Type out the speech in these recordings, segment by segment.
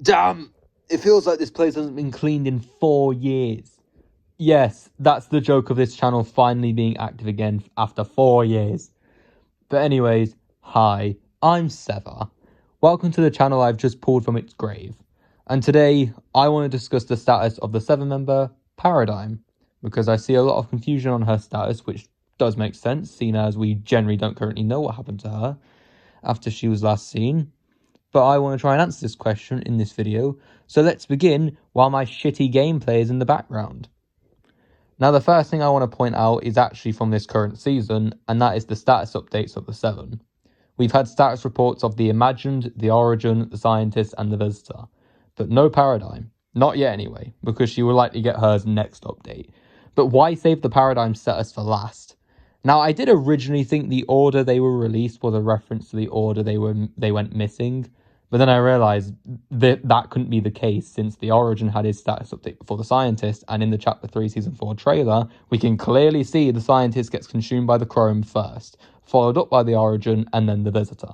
Damn! It feels like this place hasn't been cleaned in 4 years. Yes, that's the joke of this channel finally being active again after 4 years. But anyways, hi, I'm Seva. Welcome to the channel I've just pulled from its grave. And today, I want to discuss the status of the 7-member Paradigm, because I see a lot of confusion on her status, which does make sense, seeing as we generally don't currently know what happened to her after she was last seen. But I want to try and answer this question in this video, so let's begin while my shitty gameplay is in the background. Now, the first thing I want to point out is actually from this current season, and that is the status updates of the 7. We've had status reports of the Imagined, the Origin, the Scientist, and the Visitor, but no Paradigm. Not yet anyway, because she will likely get hers next update. But why save the Paradigm status for last? Now, I did originally think the order they were released was a reference to the order they went missing, but then I realised that couldn't be the case, since the Origin had his status update before the Scientist, and in the Chapter 3 Season 4 trailer, we can clearly see the Scientist gets consumed by the Chrome first, followed up by the Origin, and then the Visitor.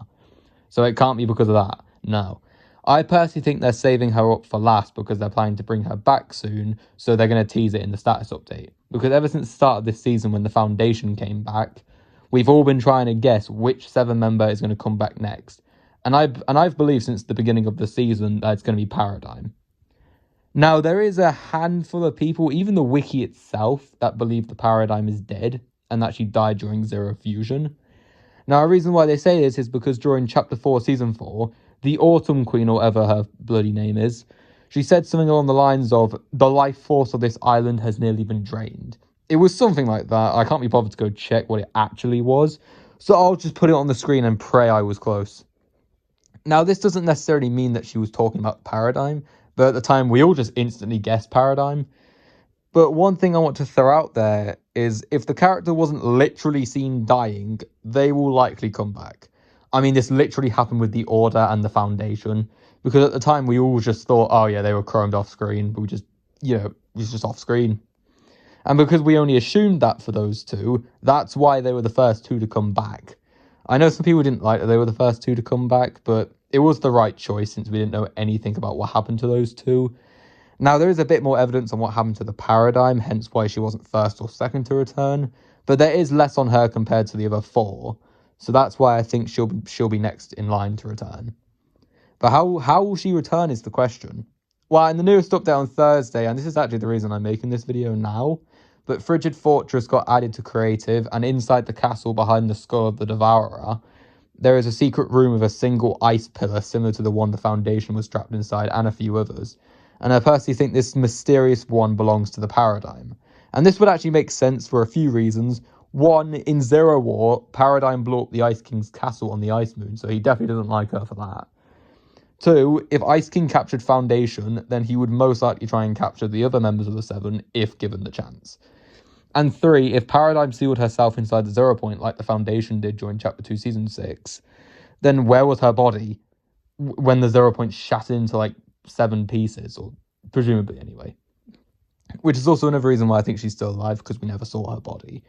So it can't be because of that, no. I personally think they're saving her up for last because they're planning to bring her back soon, so they're going to tease it in the status update. Because ever since the start of this season when the Foundation came back, we've all been trying to guess which 7-member is going to come back next. And I've believed since the beginning of the season that it's going to be Paradigm. Now, there is a handful of people, even the wiki itself, that believe the Paradigm is dead and that she died during Zero Fusion. Now, a reason why they say this is because during Chapter 4, Season 4, the Autumn Queen, or whatever her bloody name is, she said something along the lines of, the life force of this island has nearly been drained. It was something like that. I can't be bothered to go check what it actually was, so I'll just put it on the screen and pray I was close. Now, this doesn't necessarily mean that she was talking about Paradigm, but at the time we all just instantly guessed Paradigm. But one thing I want to throw out there is if the character wasn't literally seen dying, they will likely come back. I mean, this literally happened with the Order and the Foundation, because at the time we all just thought, oh yeah, they were chromed off screen, but it was just off screen. And because we only assumed that for those two, that's why they were the first two to come back. I know some people didn't like that they were the first two to come back, but it was the right choice since we didn't know anything about what happened to those two. Now, there is a bit more evidence on what happened to the Paradigm, hence why she wasn't first or second to return, but there is less on her compared to the other 4, so that's why I think she'll be next in line to return. But how will she return is the question. Well, in the newest update on Thursday, and this is actually the reason I'm making this video now, but Frigid Fortress got added to Creative, and inside the castle behind the skull of the Devourer, there is a secret room with a single ice pillar similar to the one the Foundation was trapped inside, and a few others. And I personally think this mysterious one belongs to the Paradigm. And this would actually make sense for a few reasons. One, in Zero War, Paradigm blew up the Ice King's castle on the Ice Moon, so he definitely doesn't like her for that. 2, if Ice King captured Foundation, then he would most likely try and capture the other members of the 7 if given the chance. And 3, if Paradigm sealed herself inside the 0 point like the Foundation did during Chapter 2, Season 6, then where was her body when the 0 point shattered into like 7 pieces, or presumably anyway? Which is also another reason why I think she's still alive, because we never saw her body.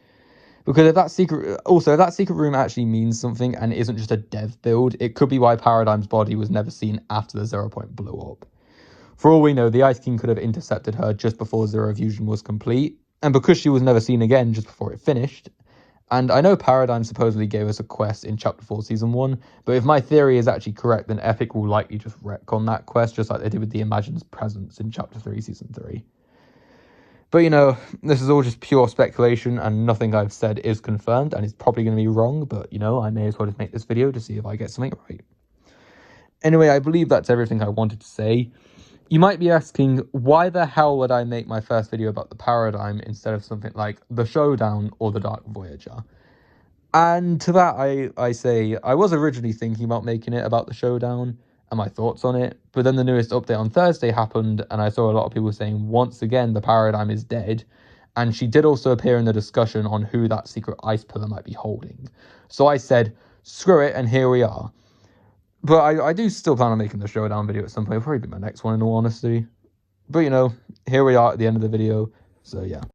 Because if that secret room actually means something and isn't just a dev build, it could be why Paradigm's body was never seen after the 0 point blew up. For all we know, the Ice King could have intercepted her just before Zero Fusion was complete, and because she was never seen again just before it finished. And I know Paradigm supposedly gave us a quest in Chapter 4 Season 1, but if my theory is actually correct, then Epic will likely just retcon that quest, just like they did with the Imagine's presence in Chapter 3 Season 3. But this is all just pure speculation, and nothing I've said is confirmed, and it's probably going to be wrong, but I may as well just make this video to see if I get something right. Anyway, I believe that's everything I wanted to say. You might be asking, why the hell would I make my first video about the Paradigm instead of something like The Showdown or The Dark Voyager? And to that, I say, I was originally thinking about making it about The Showdown and my thoughts on it, but then the newest update on Thursday happened, and I saw a lot of people saying, once again, the Paradigm is dead, and she did also appear in the discussion on who that secret ice pillar might be holding. So I said, screw it, and here we are. But I do still plan on making the Showdown video at some point. It'll probably be my next one, in all honesty. But, here we are at the end of the video. So, yeah.